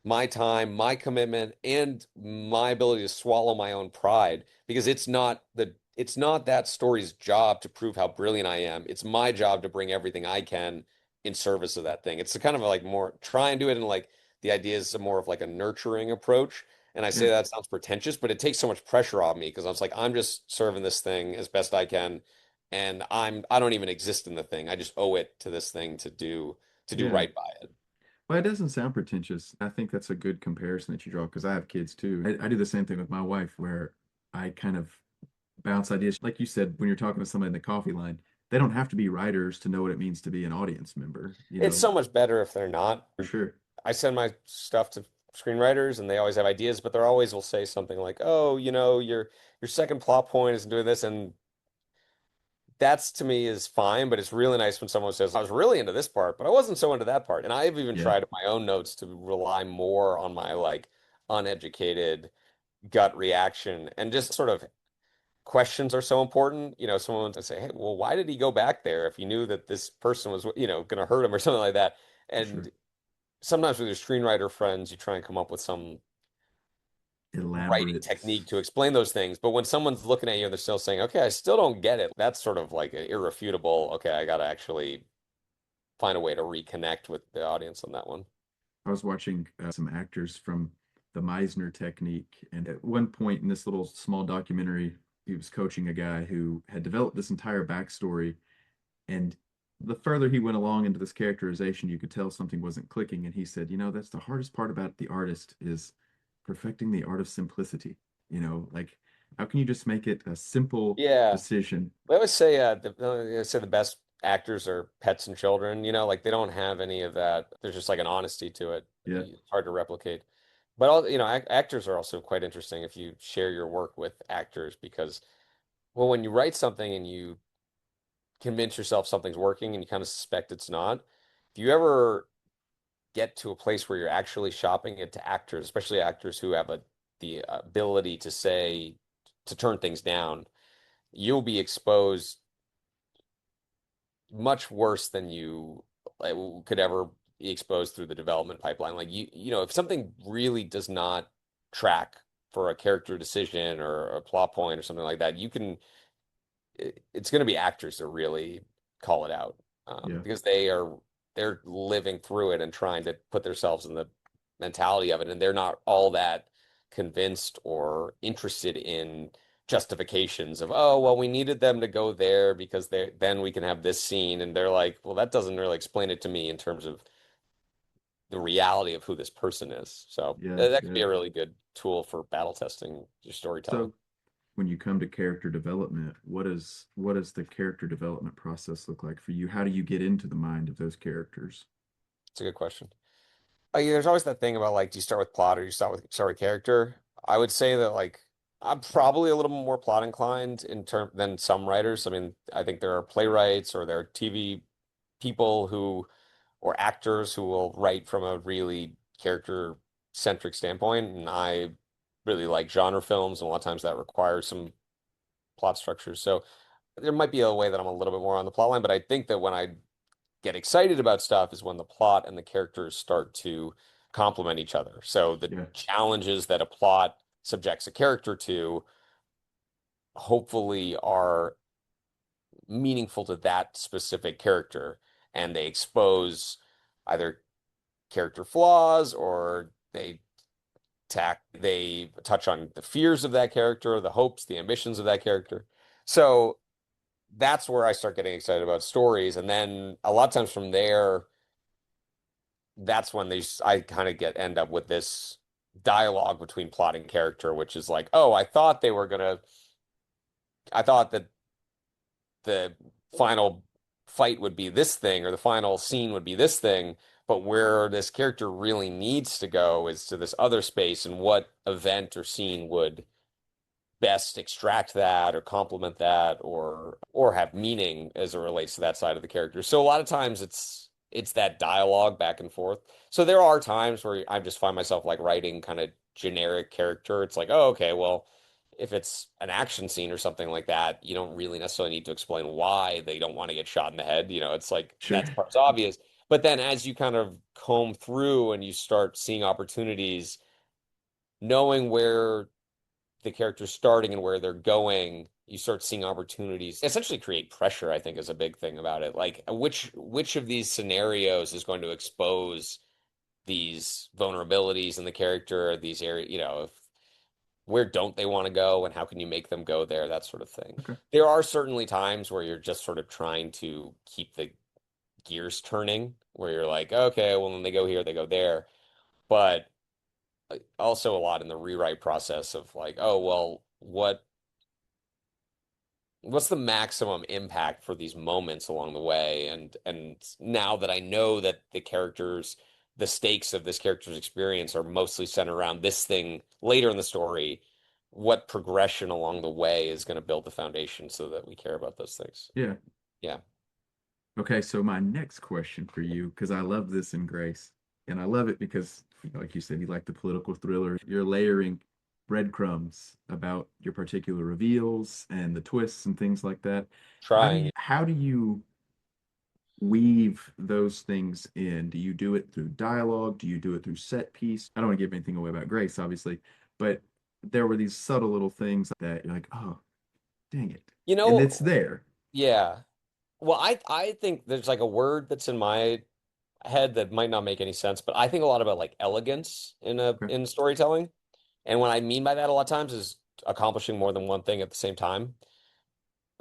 my time, my commitment, and my ability to swallow my own pride because it's not that story's job to prove how brilliant I am. It's my job to bring everything I can in service of that thing. It's a kind of like more try and do it in like the idea is more of like a nurturing approach. And I say Yeah. that sounds pretentious, but it takes so much pressure off me because I was like, I'm just serving this thing as best I can. And I don't even exist in the thing. I just owe it to this thing to do Yeah. right by it. Well, it doesn't sound pretentious. I think that's a good comparison that you draw because I have kids too. I do the same thing with my wife where I kind of bounce ideas. Like you said, when you're talking to somebody in the coffee line, they don't have to be writers to know what it means to be an audience member, It's so much better if they're not. for sure. I send my stuff to screenwriters and they always have ideas, but they're always will say something like, "Oh, your second plot point is doing this," and that's to me is fine. But it's really nice when someone says, "I was really into this part, but I wasn't so into that part." And I've even Yeah. tried in my own notes to rely more on my like uneducated gut reaction and just sort of questions are so important. Someone to say, "Hey, well, why did he go back there if he knew that this person was, going to hurt him or something like that?" For sure. And sometimes with your screenwriter friends, you try and come up with some writing Elaborate. technique to explain those things. But when someone's looking at you and they're still saying, okay, I still don't get it, that's sort of like an irrefutable, okay, I got to actually find a way to reconnect with the audience on that one. I was watching some actors from the Meisner technique, and at one point in this little small documentary, he was coaching a guy who had developed this entire backstory. And the further he went along into this characterization, you could tell something wasn't clicking. And he said, that's the hardest part about the artist is perfecting the art of simplicity. Like how can you just make it a simple Yeah. decision? I always say, I say the best actors are pets and children, like they don't have any of that. There's just like an honesty to it. Yeah, It's hard to replicate. But all, actors are also quite interesting if you share your work with actors because, well, when you write something and you convince yourself something's working and you kind of suspect it's not. If you ever get to a place where you're actually shopping it to actors, especially actors who have the ability to turn things down, you'll be exposed much worse than you like, could ever be exposed through the development pipeline. Like if something really does not track for a character decision or a plot point or something like that, it's going to be actors that really call it out yeah, because they're living through it and trying to put themselves in the mentality of it, and they're not all that convinced or interested in justifications of, oh, well, we needed them to go there because then we can have this scene, and they're like, well, that doesn't really explain it to me in terms of the reality of who this person is. So yeah, that could yeah. be a really good tool for battle testing your storytelling. So when you come to character development, what does the character development process look like for you? How do you get into the mind of those characters? It's a good question. Yeah, there's always that thing about like, do you start with plot or you start with character? I would say that like I'm probably a little more plot inclined in term than some writers. I mean, I think there are playwrights or there are TV people who or actors who will write from a really character centric standpoint, and I really like genre films, and a lot of times that requires some plot structures. So there might be a way that I'm a little bit more on the plot line, but I think that when I get excited about stuff is when the plot and the characters start to complement each other. So the Yeah, challenges that a plot subjects a character to hopefully are meaningful to that specific character and they expose either character flaws or they touch on the fears of that character, the hopes, the ambitions of that character. So that's where I start getting excited about stories. And then a lot of times from there, that's when I kind of end up with this dialogue between plot and character, which is like, oh, I thought that the final fight would be this thing or the final scene would be this thing, but where this character really needs to go is to this other space, and what event or scene would best extract that or complement that or have meaning as it relates to that side of the character. So a lot of times it's that dialogue back and forth. So there are times where I just find myself like writing kind of generic character. It's like, oh, okay, well, if it's an action scene or something like that, you don't really necessarily need to explain why they don't want to get shot in the head. It's like Sure. that part's obvious. But then as you kind of comb through and you start seeing opportunities, knowing where the character's starting and where they're going, you start seeing opportunities. Essentially create pressure, I think, is a big thing about it. Like which of these scenarios is going to expose these vulnerabilities in the character, these areas, if where don't they want to go and how can you make them go there, that sort of thing. Okay. There are certainly times where you're just sort of trying to keep the gears turning, where you're like, okay, well, when they go here, they go there. But also a lot in the rewrite process of like, oh, well, what's the maximum impact for these moments along the way? And now that I know that the stakes of this character's experience are mostly centered around this thing later in the story, what progression along the way is going to build the foundation so that we care about those things? Yeah. Yeah. Okay, so my next question for you, because I love this in Grace, and I love it because, like you said, you like the political thriller. You're layering breadcrumbs about your particular reveals and the twists and things like that. Trying. How do you weave those things in? Do you do it through dialogue? Do you do it through set piece? I don't want to give anything away about Grace, obviously, but there were these subtle little things that you're like, oh, dang it. You And it's know, there. yeah. Well, I think there's like a word that's in my head that might not make any sense, but I think a lot about like elegance Okay. in storytelling. And what I mean by that a lot of times is accomplishing more than one thing at the same time.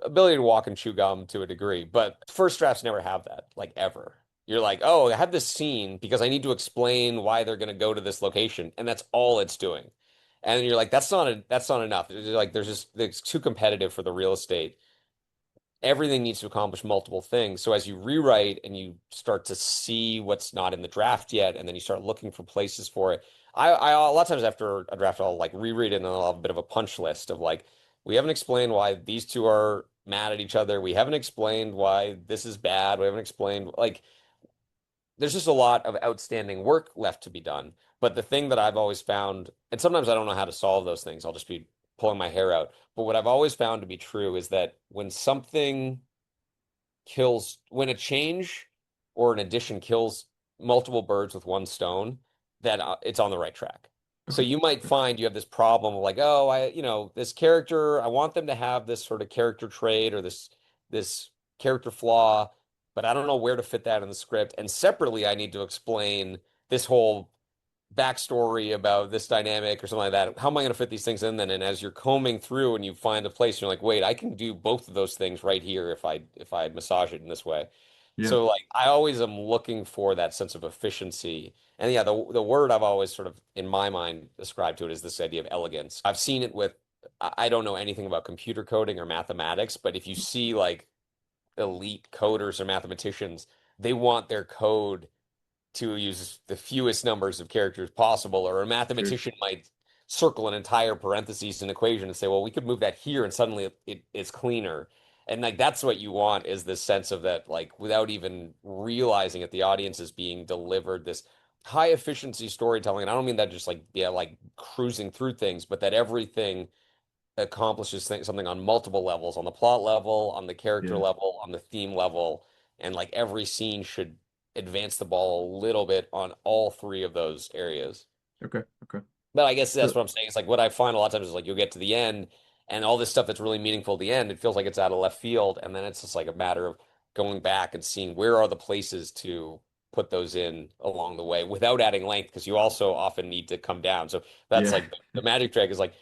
Ability to walk and chew gum to a degree, but first drafts never have that, like ever. You're like, oh, I have this scene because I need to explain why they're going to go to this location, and that's all it's doing. And you're like, that's not enough. It's like it's too competitive for the real estate. Everything needs to accomplish multiple things. So as you rewrite and you start to see what's not in the draft yet, and then you start looking for places for it. I a lot of times after a draft, I'll like reread it and I'll have a bit of a punch list of like, we haven't explained why these two are mad at each other. We haven't explained why this is bad. We haven't explained like there's just a lot of outstanding work left to be done. But the thing that I've always found, and sometimes I don't know how to solve those things, I'll just be pulling my hair out. But what I've always found to be true is that when a change or an addition kills multiple birds with one stone, that it's on the right track. So Okay. you might find you have this problem of like, oh, this character, I want them to have this sort of character trait or this character flaw, but I don't know where to fit that in the script. And separately, I need to explain this whole backstory about this dynamic or something like that. How am I going to fit these things in then? And as you're combing through and you find a place, you're like, wait, I can do both of those things right here if I massage it in this way. Yeah. So like I always am looking for that sense of efficiency. And yeah, the word I've always sort of in my mind ascribed to it is this idea of elegance. I've seen it with I don't know anything about computer coding or mathematics, but if you see like elite coders or mathematicians, they want their code to use the fewest numbers of characters possible, or a Sure. mathematician might circle an entire parentheses in an equation and say, well, we could move that here and suddenly it's cleaner. And like that's what you want is this sense of that, like without even realizing it, the audience is being delivered this high efficiency storytelling. And I don't mean that just like yeah, like cruising through things, but that everything accomplishes something on multiple levels, on the plot level, on the character Yeah. level, on the theme level, and like every scene should advance the ball a little bit on all three of those areas. Okay. Okay. But I guess that's So what I'm saying. It's like what I find a lot of times is like you'll get to the end and all this stuff that's really meaningful at the end, it feels like it's out of left field. And then it's just like a matter of going back and seeing where are the places to put those in along the way without adding length, because you also often need to come down. So that's yeah. like the magic trick is like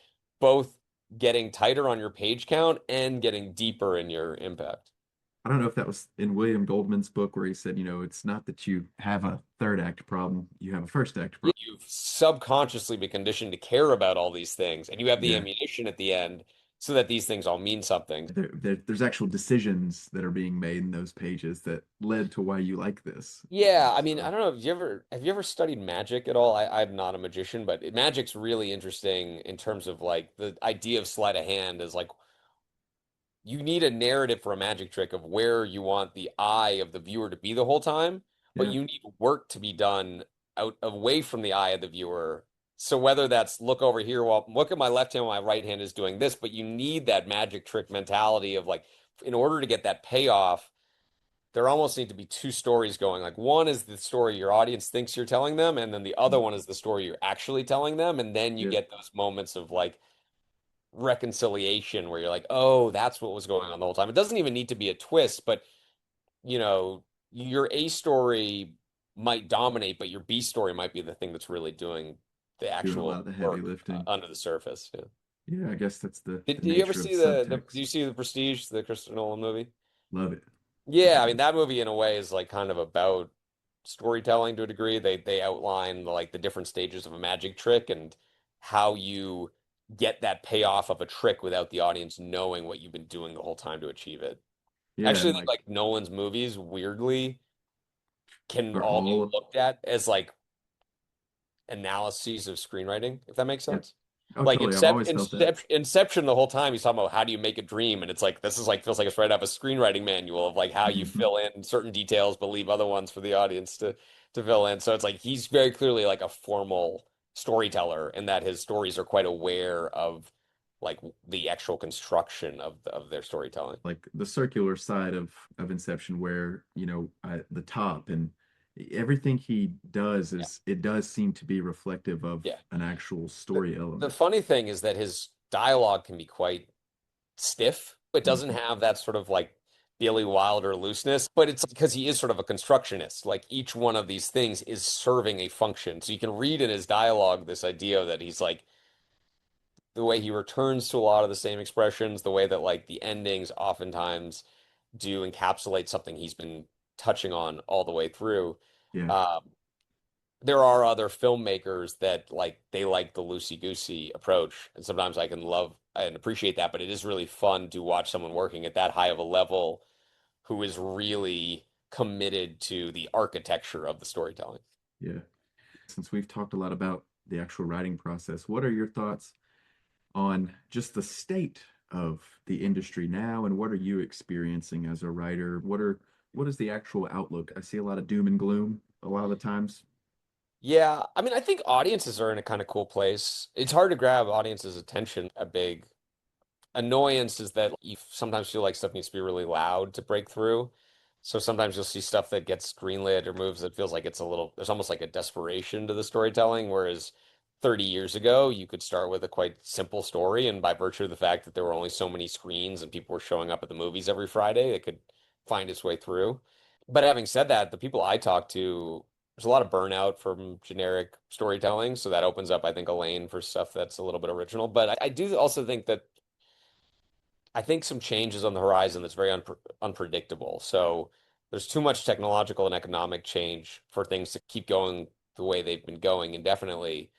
both getting tighter on your page count and getting deeper in your impact. I don't know if that was in William Goldman's book where he said, it's not that you have a third act problem, you have a first act Yeah, problem. you've subconsciously been conditioned to care about all these things, and you have the Yeah. ammunition at the end so that these things all mean something. There's actual decisions that are being made in those pages that led to why you like this. Yeah, I mean, I So, don't know. Have you ever studied magic at all? I'm not a magician, but magic's really interesting in terms of like the idea of sleight of hand is like you need a narrative for a magic trick of where you want the eye of the viewer to be the whole time, but Yeah. you need work to be done out away from the eye of the viewer. So whether that's look over here while look at my left hand while my right hand is doing this, but you need that magic trick mentality of like, in order to get that payoff, there almost need to be two stories going. Like one is the story your audience thinks you're telling them, and then the other one is the story you're actually telling them. And then you Yeah. get those moments of like reconciliation where you're like, oh, that's what was going on the whole time. It doesn't even need to be a twist, but you know, your A story might dominate, but your B story might be the thing that's really doing the Doing a lot actual of the heavy work lifting. under the surface. Yeah. Yeah, I guess that's the Did you ever nature of see the do subtext. you see the Prestige, the Christopher Nolan movie? Love it. Yeah, Love I mean it. that movie in a way is like kind of about storytelling to a degree. They outline like the different stages of a magic trick and how you get that payoff of a trick without the audience knowing what you've been doing the whole time to achieve it. Yeah, Actually, and I think like like Nolan's movies weirdly can are all be all looked at as like analyses of screenwriting, if that makes yeah. sense. Oh, Like totally. I've always felt that. Inception, the whole time he's talking about how do you make a dream, and it's like this is like feels like it's right out of a screenwriting manual of like how you Mhm. fill in certain details, but leave other ones for the audience to fill in. So it's like he's very clearly like a formal storyteller, in that his stories are quite aware of like the actual construction of their storytelling. Like the circular side of Inception, where the top and everything he does Yeah. is it does seem to be reflective of Yeah. an actual The, story the element. funny thing is that his dialogue can be quite stiff. It doesn't Mhm. have that sort of like Billy Wilder looseness, but it's because he is sort of a constructionist. Like each one of these things is serving a function. So you can read in his dialogue this idea that he's like the way he returns to a lot of the same expressions, the way that like the endings oftentimes do encapsulate something he's been touching on all the way through. Yeah, Um, there are other filmmakers that like they like the loosey-goosey approach, and sometimes I can love and appreciate that, but it is really fun to watch someone working at that high of a level who is really committed to the architecture of the storytelling. yeah. Since we've talked a lot about the actual writing process, what are your thoughts on just the state of the industry now, and what are you experiencing as a writer? What is the actual outlook? I see a lot of doom and gloom a lot of the times. Yeah, I mean, I think audiences are in a kind of cool place. It's hard to grab audiences' attention. A big annoyance is that you sometimes feel like stuff needs to be really loud to break through. So sometimes you'll see stuff that gets greenlit or moves that feels like it's a little, there's almost like a desperation to the storytelling. Whereas 30 years ago, you could start with a quite simple story. And by virtue of the fact that there were only so many screens and people were showing up at the movies every Friday, it could find its way through. But having said that, the people I talk to, there's a lot of burnout from generic storytelling. So that opens up, I think, a lane for stuff that's a little bit original. But I do also think that I think some change is on the horizon that's very unpredictable. So there's too much technological and economic change for things to keep going the way they've been going indefinitely.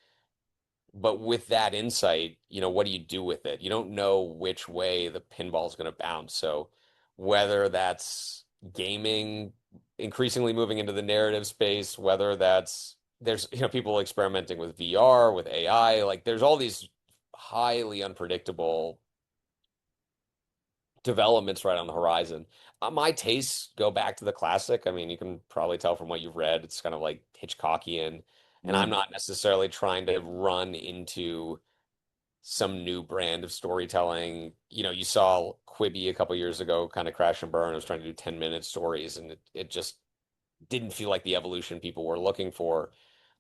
But with that insight, what do you do with it? You don't know which way the pinball is going to bounce. So whether that's gaming increasingly moving into the narrative space, whether that's there's people experimenting with VR, with AI, like there's all these highly unpredictable developments right on the horizon. My tastes go back to the classic. I mean, you can probably tell from what you've read, it's kind of like Hitchcockian, and Yeah, I'm not necessarily trying to run into some new brand of storytelling. You saw Quibi a couple years ago kind of crash and burn. It was trying to do 10-minute stories, and it just didn't feel like the evolution people were looking for.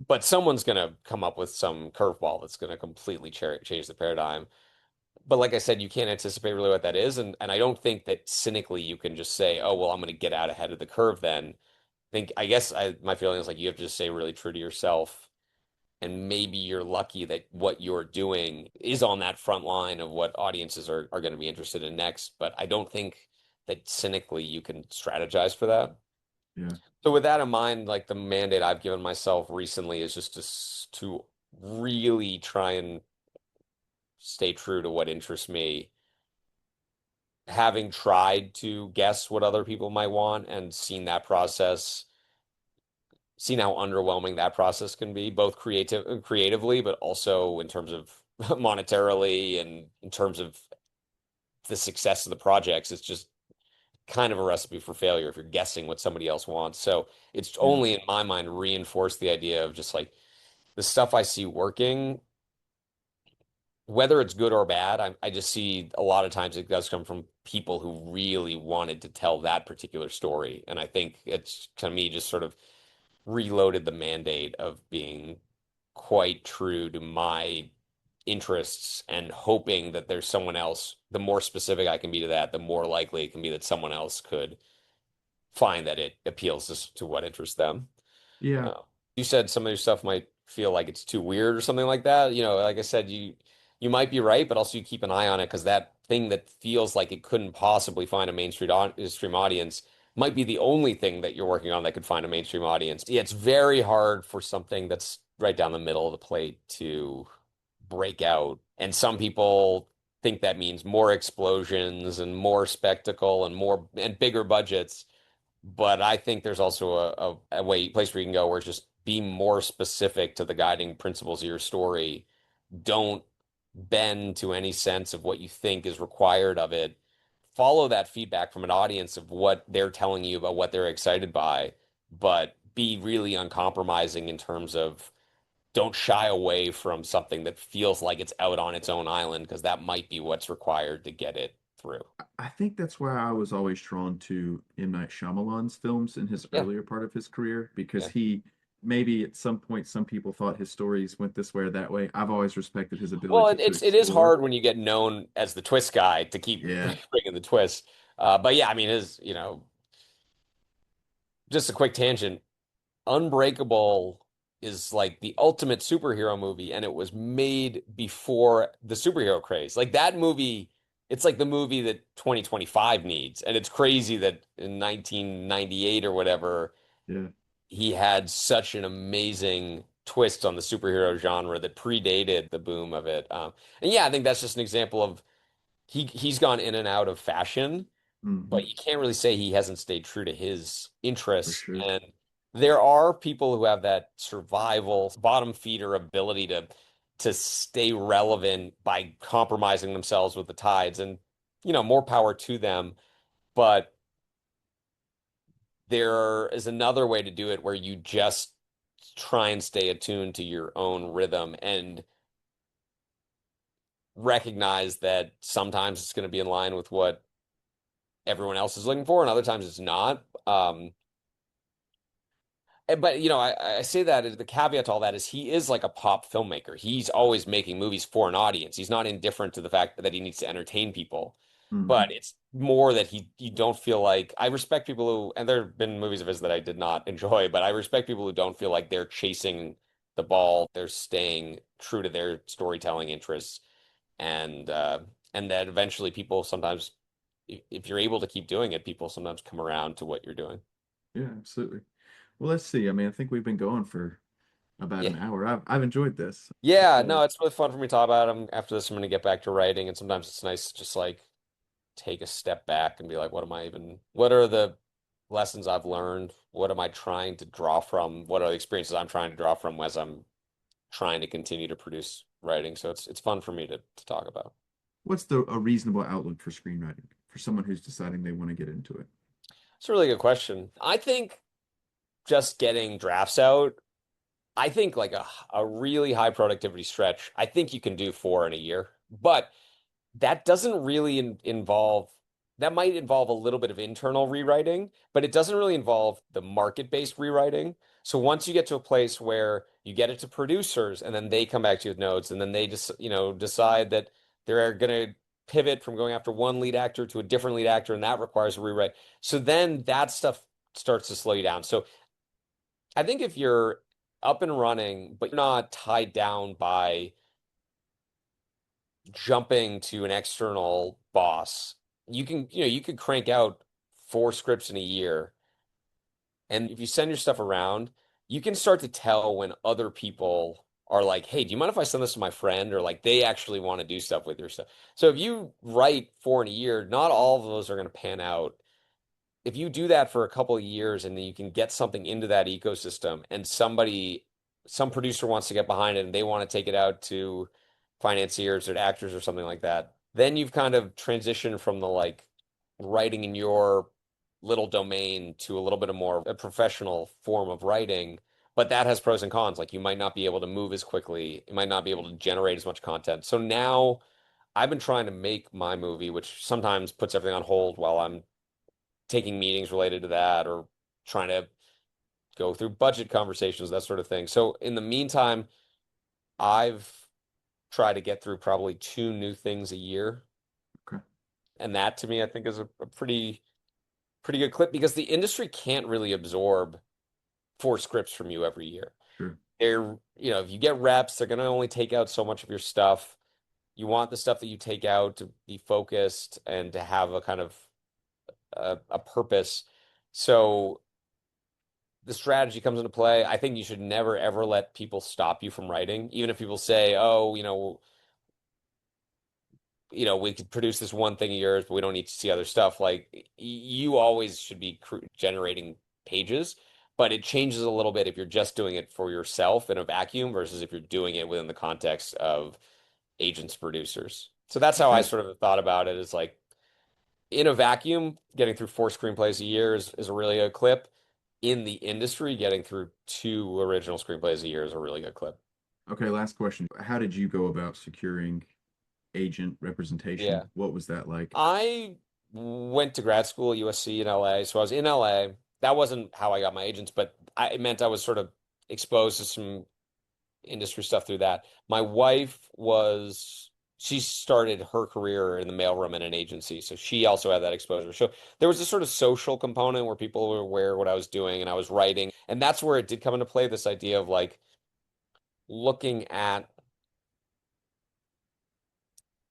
But someone's going to come up with some curveball that's going to completely change the paradigm. But like I said, you can't anticipate really what that is. And I don't think that cynically you can just say, oh, well, I'm going to get out ahead of the curve then. I guess my feeling is like you have to just stay really true to yourself. And maybe you're lucky that what you're doing is on that front line of what audiences are going to be interested in next. But I don't think that cynically you can strategize for that. yeah, So with that in mind, like the mandate I've given myself recently is just to really try and stay true to what interests me, having tried to guess what other people might want and seen how underwhelming that process can be, both creatively, but also in terms of monetarily and in terms of the success of the projects. It's just kind of a recipe for failure if you're guessing what somebody else wants. So it's Yeah. only in my mind reinforced the idea of just like the stuff I see working, whether it's good or bad, I just see a lot of times it does come from people who really wanted to tell that particular story. And I think it's to me just sort of reloaded the mandate of being quite true to my interests and hoping that there's someone else. The more specific I can be to that, the more likely it can be that someone else could find that it appeals to what interests them. Yeah. Uh, you said some of your stuff might feel like it's too weird or something like that. You know, like I said, you might be right, but also you keep an eye on it because that thing that feels like it couldn't possibly find a mainstream audience might be the only thing that you're working on that could find a mainstream audience. Yeah, it's very hard for something that's right down the middle of the plate to break out. And some people think that means more explosions and more spectacle and more and bigger budgets. But I think there's also a way place where you can go where it's just be more specific to the guiding principles of your story. Don't bend to any sense of what you think is required of it. Follow that feedback from an audience of what they're telling you about what they're excited by, but be really uncompromising in terms of don't shy away from something that feels like it's out on its own island because that might be what's required to get it through. I think that's why I was always drawn to M. Night Shyamalan's films in his Yeah, earlier part of his career because yeah. he maybe at some point some people thought his stories went this way or that way. I've always respected his Well, ability to it is explore. hard when you get known as the twist guy to keep Yeah. bringing the twist. But yeah, I mean, his just a quick tangent. Unbreakable is like the ultimate superhero movie, and it was made before the superhero craze. Like that movie, it's like the movie that 2025 needs, and it's crazy that in 1998 or whatever Yeah. he had such an amazing twist on the superhero genre that predated the boom of it. And yeah, I think that's just an example of he's gone in and out of fashion, Hmm. but you can't really say he hasn't stayed true to his For interests. sure. And there are people who have that survival bottom feeder ability to stay relevant by compromising themselves with the tides, and more power to them. But there is another way to do it where you just try and stay attuned to your own rhythm and recognize that sometimes it's going to be in line with what everyone else is looking for, and other times it's not. But I say that the caveat to all that is he is like a pop filmmaker. He's always making movies for an audience. He's not indifferent to the fact that he needs to entertain people. Hmm. But it's more that he you don't feel like I respect people who, and there have been movies of his that I did not enjoy, but I respect people who don't feel like they're chasing the ball. They're staying true to their storytelling interests, and uh, and that eventually people sometimes, if you're able to keep doing it, people sometimes come around to what you're doing. Yeah, absolutely. Well, let's see. I mean, I think we've been going for about Yeah. an hour. I've enjoyed this. Yeah, no, it's really fun for me to talk about them. After this, I'm going to get back to writing, and sometimes it's nice to just like take a step back and be like, what are the lessons I've learned? What am I trying to draw from? What are the experiences I'm trying to draw from as I'm trying to continue to produce writing? So it's fun for me to talk about. What's the a reasonable outlook for screenwriting for someone who's deciding they want to get into it? It's a really good question. I think just getting drafts out, I think like a really high productivity stretch, I think you can do four in a year. But that doesn't really involve that might involve a little bit of internal rewriting, but it doesn't really involve the market-based rewriting. So once you get to a place where you get it to producers and then they come back to you with notes and then they just, decide that they're going to pivot from going after one lead actor to a different lead actor and that requires a rewrite. So then that stuff starts to slow you down. So I think if you're up and running, but you're not tied down by jumping to an external boss, you could crank out four scripts in a year. And if you send your stuff around, you can start to tell when other people are like, hey, do you mind if I send this to my friend? Or like they actually want to do stuff with your stuff. So if you write four in a year, not all of those are going to pan out. If you do that for a couple of years and then you can get something into that ecosystem and some producer wants to get behind it and they want to take it out to financiers or actors or something like that, then you've kind of transitioned from the like writing in your little domain to a little bit of more a professional form of writing. But that has pros and cons. Like you might not be able to move as quickly. You might not be able to generate as much content. So now I've been trying to make my movie, which sometimes puts everything on hold while I'm taking meetings related to that or trying to go through budget conversations, that sort of thing. So in the meantime, I've tried to get through probably two new things a year. Okay. And that to me, I think is a pretty good clip because the industry can't really absorb four scripts from you every year. Sure. If you get reps, they're going to only take out so much of your stuff. You want the stuff that you take out to be focused and to have a kind of a purpose. So the strategy comes into play. I think you should never ever let people stop you from writing, even if people say, "Oh, we could produce this one thing of yours, but we don't need to see other stuff." Like you always should be generating pages, but it changes a little bit if you're just doing it for yourself in a vacuum versus if you're doing it within the context of agents, producers. So that's how I Okay. sort of thought about it is like in a vacuum, getting through four screenplays a year is a really good clip. In the industry, getting through two original screenplays a year is a really good clip. Okay, last question. How did you go about securing agent Yeah. representation? What was that like? I went to grad school at USC in LA. So I was in LA. That wasn't how I got my agents, but it meant I was sort of exposed to some industry stuff through that. My wife she started her career in the mailroom in an agency, so she also had that exposure. So there was this sort of social component where people were aware of what I was doing and I was writing, and that's where it did come into play, this idea of like looking at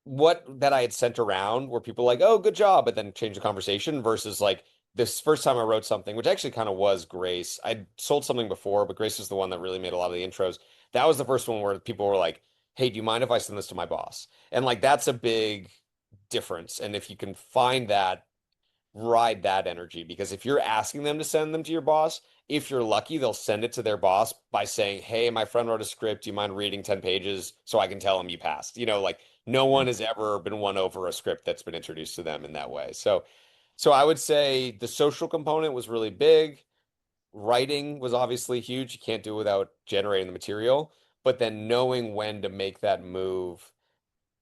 what that I had sent around where people were like, oh, good job, but then change the conversation versus like this first time I wrote something, which actually kind of was Grace. I'd sold something before, but Grace was the one that really made a lot of the intros. That was the first one where people were like, hey, do you mind if I send this to my boss? And like that's a big difference. And if you can find that, ride that energy because if you're asking them to send them to your boss, if you're lucky, they'll send it to their boss by saying, "Hey, my friend wrote a script. Do you mind reading 10 pages so I can tell him you passed?" Like no Sure. one has ever been won over a script that's been introduced to them in that way. So I would say the social component was really big. Writing was obviously huge. You can't do it without generating the material, but then knowing when to make that move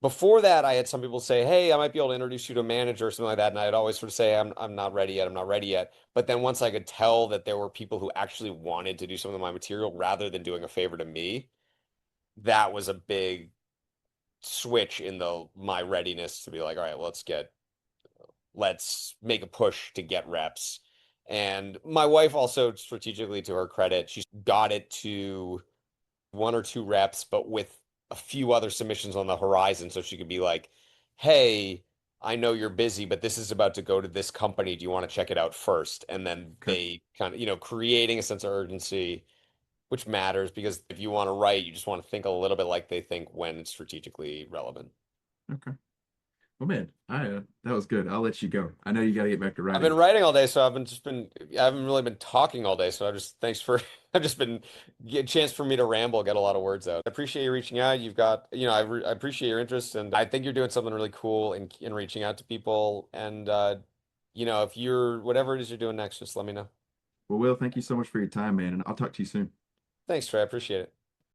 before that, I had some people say, "Hey, I might be able to introduce you to a manager or something like that," and I'd always sort of say, "I'm not ready yet. I'm not ready yet." But then once I could tell that there were people who actually wanted to do some of my material rather than doing a favor to me, that was a big switch in the my readiness to be like, "All right, let's make a push to get reps." And my wife also strategically, to her credit, she's got it to one or two reps, but with a few other submissions on the horizon. So she could be like, hey, I know you're busy, but this is about to go to this company. Do you want to check it out first? And then Okay. they kind of, creating a sense of urgency, which matters because if you want to write, you just want to think a little bit like they think when it's strategically relevant. Okay. Well, man, I that was good. I'll let you go. I know you got to get back to I've been writing. writing all day, so I haven't really been talking all day. So thanks for, I've just been get a chance for me to ramble, get a lot of words out. I appreciate you reaching out. You've got, I appreciate your interest, and I think you're doing something really cool in reaching out to people. And if you're whatever it is you're doing next, just let me know. Well, Will, thank you so much for your time, man, and I'll talk to you soon. Thanks, Trey. I appreciate it.